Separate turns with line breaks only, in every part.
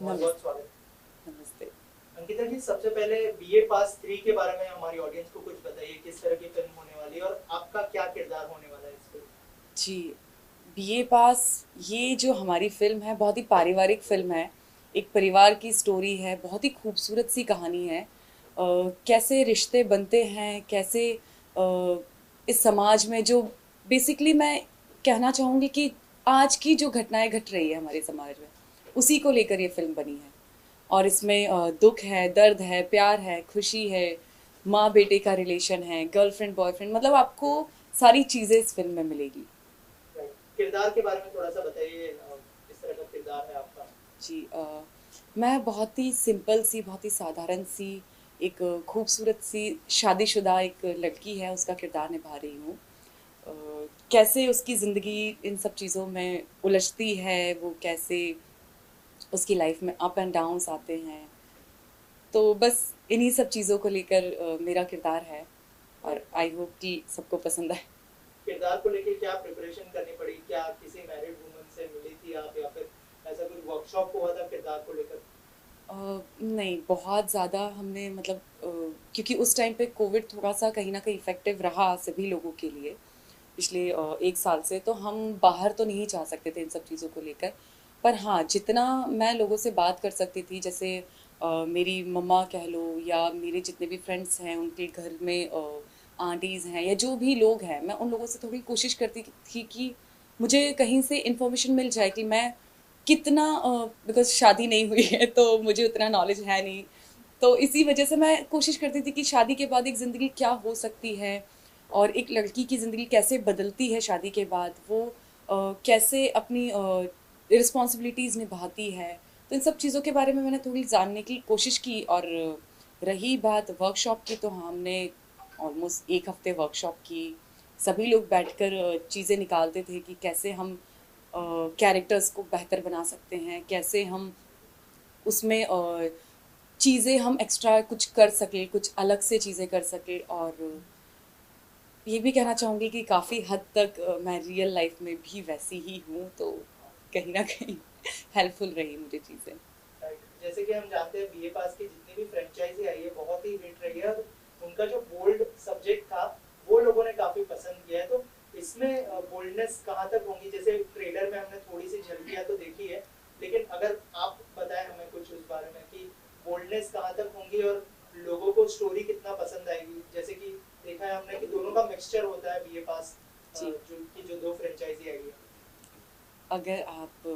बहुत
नमस्ते।
बहुत स्वागत।
नमस्ते।
अंकिता जी, सबसे पहले बीए पास 3 के बारे में हमारी ऑडियंस को कुछ बताइए, किस तरह की फिल्म होने वाली है और आपका क्या किरदार होने वाला है इस फिल्म
जी, बीए पास ये जो हमारी फ़िल्म है बहुत ही पारिवारिक फ़िल्म है। एक परिवार की स्टोरी है, बहुत ही खूबसूरत सी कहानी है। कैसे रिश्ते बनते हैं, कैसे इस समाज में जो बेसिकली मैं कहना चाहूँगी कि आज की जो घटनाएँ घट रही है हमारे समाज में, उसी को लेकर ये फ़िल्म बनी है। और इसमें दुख है, दर्द है, प्यार है, खुशी है, माँ बेटे का रिलेशन है, गर्लफ्रेंड बॉयफ्रेंड, मतलब आपको सारी चीज़ें इस फ़िल्म में मिलेगी।
है? राइट, किरदार के बारे में थोड़ा सा बताइए, किस तरह का किरदार है आपका?
जी, मैं बहुत ही सिंपल सी, बहुत ही साधारण सी, एक खूबसूरत सी शादीशुदा एक लड़की है, उसका किरदार निभा रही हूँ। कैसे उसकी ज़िंदगी इन सब चीज़ों में उलझती है, वो कैसे उसकी लाइफ में अप एंड डाउन्स आते हैं। तो बस इन्हीं सब चीज़ों को लेकर मेरा किरदार है और
राइट,
आई होप कि सबको पसंद आए।
किरदार को लेके क्या प्रिपरेशन करनी पड़ी? क्या किसी मैरिड वुमन से मिली थी आप, या फिर ऐसा कोई वर्कशॉप हुआ था किरदार को लेकर?
नहीं, बहुत ज़्यादा हमने मतलब क्योंकि उस टाइम पे कोविड थोड़ा-सा कहीं न कहीं इफ़ेक्टिव रहा सभी लोगों के लिए, पिछले 1 साल से, तो हम बाहर तो नहीं जा सकते थे इन सब चीज़ों को लेकर। पर हाँ, जितना मैं लोगों से बात कर सकती थी, जैसे मेरी मम्मा कह लो या मेरे जितने भी फ्रेंड्स हैं, उनके घर में आंटीज़ हैं या जो भी लोग हैं, मैं उन लोगों से थोड़ी कोशिश करती थी कि मुझे कहीं से इन्फॉर्मेशन मिल जाए कि मैं कितना बिकॉज़ शादी नहीं हुई है तो मुझे उतना नॉलेज है नहीं। तो इसी वजह से मैं कोशिश करती थी कि शादी के बाद एक ज़िंदगी क्या हो सकती है और एक लड़की की ज़िंदगी कैसे बदलती है शादी के बाद, वो कैसे अपनी रिस्पॉन्सिबिलिटीज़ निभाती है। तो इन सब चीज़ों के बारे में मैंने थोड़ी जानने की कोशिश की। और रही बात वर्कशॉप की, तो हमने ऑलमोस्ट 1 हफ्ते वर्कशॉप की। सभी लोग बैठकर चीज़ें निकालते थे कि कैसे हम कैरेक्टर्स को बेहतर बना सकते हैं, कैसे हम उसमें चीज़ें हम एक्स्ट्रा कुछ कर सकें, कुछ अलग से चीज़ें कर सकें। और ये भी कहना चाहूँगी कि काफ़ी हद तक मैं रियल लाइफ में भी वैसी ही हूँ, तो कहीं न कहीं हेल्पफुल रही मुझे चीज़ें।
राइट, जैसे कि हम जानते हैं बीए पास की जितनी भी फ्रेंचाइजी आई है बहुत ही हिट रही है, और उनका जो बोल्ड सब्जेक्ट था वो लोगों ने काफी पसंद किया है। तो इसमें बोल्डनेस कहाँ तक होंगी? जैसे ट्रेलर में हमने थोड़ी सी झलकियां तो देखी है, लेकिन अगर आप बताएं हमें कुछ उस बारे में कि बोल्डनेस कहाँ तक होंगी और लोगों को स्टोरी कितना पसंद आएगी। जैसे कि देखा है हमने कि दोनों का मिक्सचर होता है बीए पास,
जी,
जो दो फ्रेंचाइजी आई है।
अगर आप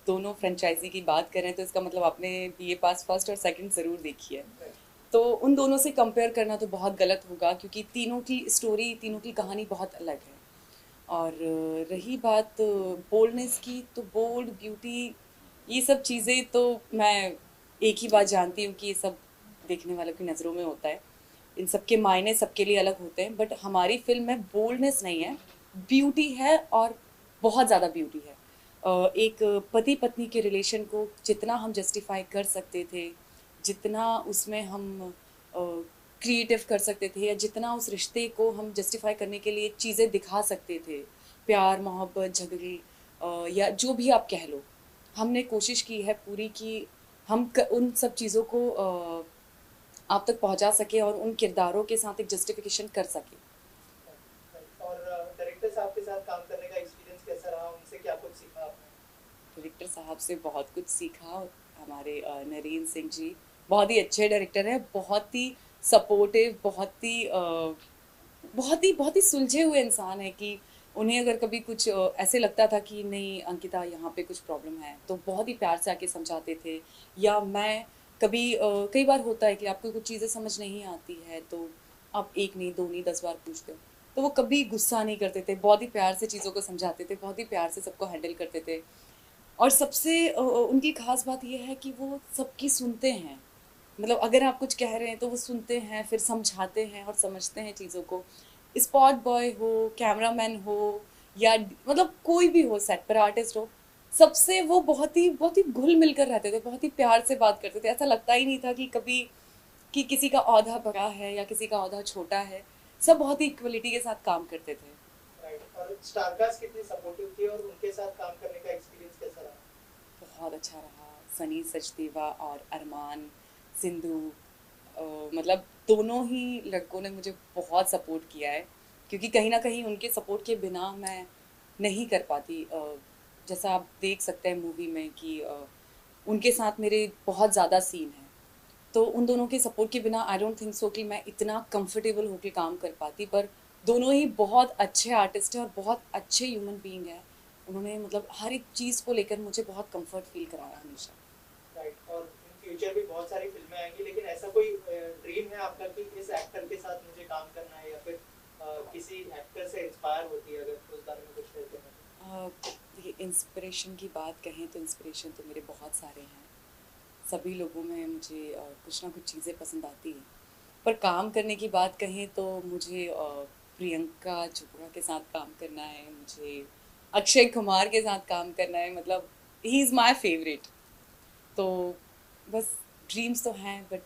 दोनों फ्रेंचाइज़ी की बात करें तो इसका मतलब आपने बीए पास फर्स्ट और सेकंड ज़रूर देखी है।
राइट,
तो उन दोनों से कंपेयर करना तो बहुत गलत होगा, क्योंकि तीनों की स्टोरी, तीनों की कहानी बहुत अलग है। और रही बात बोल्डनेस की, तो बोल्ड, ब्यूटी, ये सब चीज़ें तो मैं एक ही बात जानती हूँ कि ये सब देखने वालों की नज़रों में होता है। इन सब के मायने सबके लिए अलग होते हैं, बट हमारी फ़िल्म में बोल्डनेस नहीं है, ब्यूटी है, और बहुत ज़्यादा ब्यूटी है। एक पति-पत्नी के रिलेशन को जितना हम जस्टिफ़ाई कर सकते थे, जितना उसमें हम क्रिएटिव कर सकते थे, या जितना उस रिश्ते को हम जस्टिफ़ाई करने के लिए चीज़ें दिखा सकते थे, प्यार, मोहब्बत, झगड़े, या जो भी आप कह लो, हमने कोशिश की है पूरी कि हम उन सब चीज़ों को आप तक पहुंचा सके और उन किरदारों के साथ एक जस्टिफिकेशन कर सके।
राइट। और डायरेक्टर साहब के साथ काम करने का एक्सपीरियंस कैसा रहा? उनसे क्या कुछ सीखा आपने?
डायरेक्टर साहब से बहुत कुछ सीखा। हमारे नरेंद्र सिंह जी बहुत ही अच्छे डायरेक्टर हैं, बहुत ही सपोर्टिव, बहुत ही सुलझे हुए इंसान है कि उन्हें अगर कभी कुछ ऐसे लगता था कि नहीं अंकिता यहाँ पे कुछ प्रॉब्लम है, तो बहुत ही प्यार से आके समझाते थे। या मैं कभी कई बार होता है कि आपको कुछ चीज़ें समझ नहीं आती है, तो आप एक नहीं, दो नहीं, 10 बार पूछते हो, तो वो कभी गुस्सा नहीं करते थे, बहुत ही प्यार से चीज़ों को समझाते थे, बहुत ही प्यार से सबको हैंडल करते थे। और सबसे उनकी खास बात ये है कि वो सबकी सुनते हैं। मतलब अगर आप कुछ कह रहे हैं तो वो सुनते हैं, फिर समझाते हैं और समझते हैं चीज़ों को। स्पॉट बॉय हो, कैमरामैन हो, या मतलब कोई भी हो, सेट पर आर्टिस्ट हो, सबसे वो बहुत ही घुल मिलकर रहते थे, बहुत ही प्यार से बात करते थे। ऐसा लगता ही नहीं था कि कभी कि किसी का औहदा बड़ा है या किसी का औहदा छोटा है। सब बहुत ही इक्वलिटी के साथ काम करते थे।
राइट, और स्टारकास्ट कितनी सपोर्टिव थी और उनके साथ काम करने का एक्सपीरियंस कैसा रहा?
बहुत अच्छा रहा। सनी सचदेवा और अरमान सिंधु, मतलब दोनों ही लड़कों ने मुझे बहुत सपोर्ट किया है, क्योंकि कहीं ना कहीं उनके सपोर्ट के बिना मैं नहीं कर पाती। जैसा आप देख सकते हैं मूवी में कि उनके साथ मेरे बहुत ज़्यादा सीन हैं, तो उन दोनों के सपोर्ट के बिना आई डोंट थिंक सो कि मैं इतना कंफर्टेबल होकर काम कर पाती। पर दोनों ही बहुत अच्छे आर्टिस्ट हैं और बहुत अच्छे ह्यूमन बीइंग हैं। उन्होंने मतलब हर एक चीज़ को लेकर मुझे बहुत कंफर्ट फील कराया हमेशा।
राइट। और इन फ्यूचर भी बहुत सारी फिल्में आएंगी, लेकिन ऐसा कोई ड्रीम है आपका कि इस एक्टर के साथ मुझे काम करना है, या फिर किसी एक्टर से इंस्पायर होती है, अगर उस बारे में कुछ कहते हैं तो?
देखिए, इंस्पिरेशन की बात कहें तो इंस्पिरेशन तो मेरे बहुत सारे हैं। सभी लोगों में मुझे कुछ ना कुछ चीज़ें पसंद आती हैं। पर काम करने की बात कहें तो मुझे प्रियंका चोपड़ा के साथ काम करना है, मुझे अक्षय कुमार के साथ काम करना है, मतलब ही इज़ माई फेवरेट। तो बस ड्रीम्स तो हैं, बट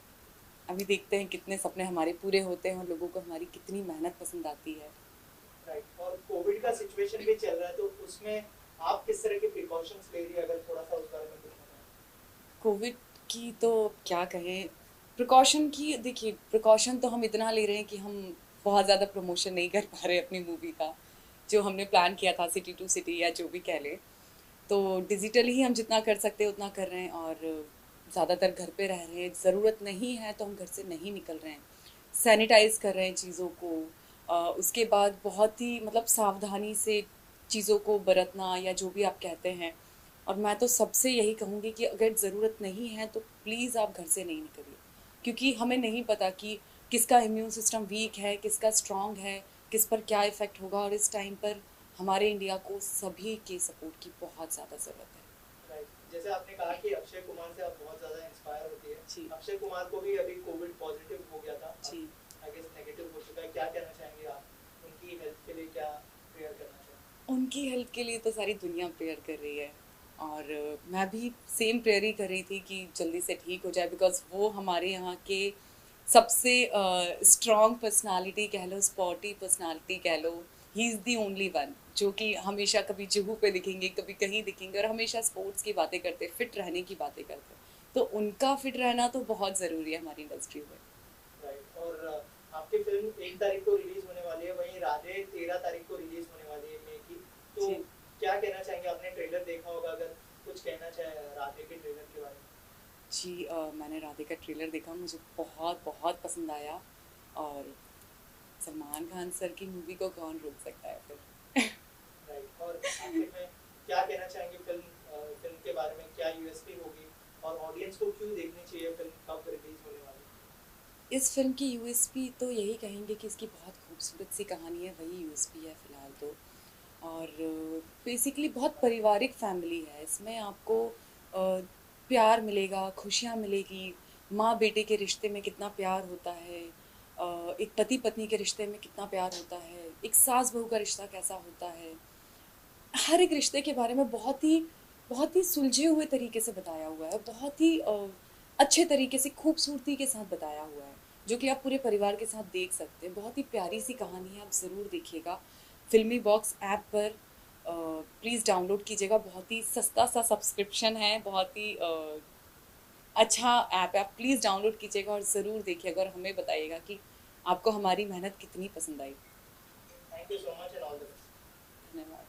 अभी देखते हैं कितने सपने हमारे पूरे होते हैं और लोगों को हमारी कितनी मेहनत पसंद आती है।
राइट। और कोविड का सिचुएशन भी चल रहा है, तो उसमें आप किस तरह के प्रिकॉशंस ले रही है, अगर थोड़ा सा उस बारे में कुछ बताएं?
कोविड की तो क्या कहें, प्रिकॉशन की, देखिए प्रिकॉशन तो हम इतना ले रहे हैं कि हम बहुत ज़्यादा प्रमोशन नहीं कर पा रहे अपनी मूवी का, जो हमने प्लान किया था सिटी टू सिटी या जो भी कह लें। तो डिजिटली ही हम जितना कर सकते हैं उतना कर रहे हैं, और ज़्यादातर घर पे रह रहे हैं। ज़रूरत नहीं है तो हम घर से नहीं निकल रहे हैं, सैनिटाइज कर रहे हैं चीज़ों को। उसके बाद बहुत ही मतलब सावधानी से चीज़ों को बरतना, या जो भी आप कहते हैं। और मैं तो सबसे यही कहूँगी कि अगर ज़रूरत नहीं है तो प्लीज़ आप घर से नहीं निकलिए, क्योंकि हमें नहीं पता कि किसका इम्यून सिस्टम वीक है, किसका स्ट्रांग है, किस पर क्या इफ़ेक्ट होगा। और इस टाइम पर हमारे इंडिया को सभी के सपोर्ट की बहुत ज़्यादा ज़रूरत है।
राइट। जैसे आपने कहा कि अक्षय कुमार से आप बहुत ज़्यादा इंस्पायर होती है।
जी
अक्षय कुमार को भी अभी कोविड पॉजिटिव हो गया था,
जी।
आई गेस नेगेटिव हो चुका है, क्या कहना चाहेंगे आप? उनकी हेल्थ के लिए क्या प्रेयर करना चाहेंगे?
उनकी हेल्प के लिए तो सारी दुनिया प्रेयर कर रही है, और मैं भी सेम प्रेयर ही कर रही थी कि जल्दी से ठीक हो जाए, बिकॉज वो हमारे यहाँ के सबसे स्ट्रॉन्ग पर्सनालिटी कह लो, स्पॉटी पर्सनालिटी कह लो। He is the only one जो कि हमेशा कभी जुहू पे दिखेंगे, कभी कहीं दिखेंगे, और हमेशा स्पोर्ट्स की बातें करते, फिट रहने की बातें करते। तो उनका फिट रहना तो बहुत ज़रूरी है हमारी इंडस्ट्री में।
राइट। और आपकी फिल्म 1 तारीख को रिलीज होने वाली है, वहीं राधे 13 तारीख को रिलीज होने वाली है मई की। तो
जी
क्या कहना चाहेंगे? आपने ट्रेलर देखा होगा, अगर कुछ कहना चाहे राधे के ट्रेलर के बारे में?
जी, मैंने राधे का ट्रेलर देखा, मुझे बहुत बहुत पसंद आया। और सलमान खान सर की मूवी को कौन रोक सकता है फिर।
राइट। और आखिर में क्या कहना चाहेंगे फिल्म के बारे में? क्या यूएसपी होगी, और ऑडियंस को क्यों देखनी चाहिए फिल्म, कब रिलीज होने वाली है?
इस फिल्म की यूएसपी तो यही कहेंगे कि इसकी बहुत खूबसूरत सी कहानी है, वही यूएसपी है फ़िलहाल तो। और बेसिकली बहुत पारिवारिक फैमिली है। इसमें आपको प्यार मिलेगा, खुशियाँ मिलेगी, माँ बेटे के रिश्ते में कितना प्यार होता है, एक पति पत्नी के रिश्ते में कितना प्यार होता है, एक सास बहू का रिश्ता कैसा होता है। हर एक रिश्ते के बारे में बहुत ही सुलझे हुए तरीके से बताया हुआ है, बहुत ही अच्छे तरीके से खूबसूरती के साथ बताया हुआ है, जो कि आप पूरे परिवार के साथ देख सकते हैं। बहुत ही प्यारी सी कहानी है, आप ज़रूर देखिएगा। फिल्मी बॉक्स ऐप पर प्लीज़ डाउनलोड कीजिएगा, बहुत ही सस्ता सा सब्सक्रिप्शन है, बहुत ही अच्छा ऐप है। आप प्लीज़ डाउनलोड कीजिएगा और ज़रूर देखिएगा, और हमें बताइएगा कि आपको हमारी मेहनत कितनी पसंद आई।
Thank you so much and all the best.
धन्यवाद।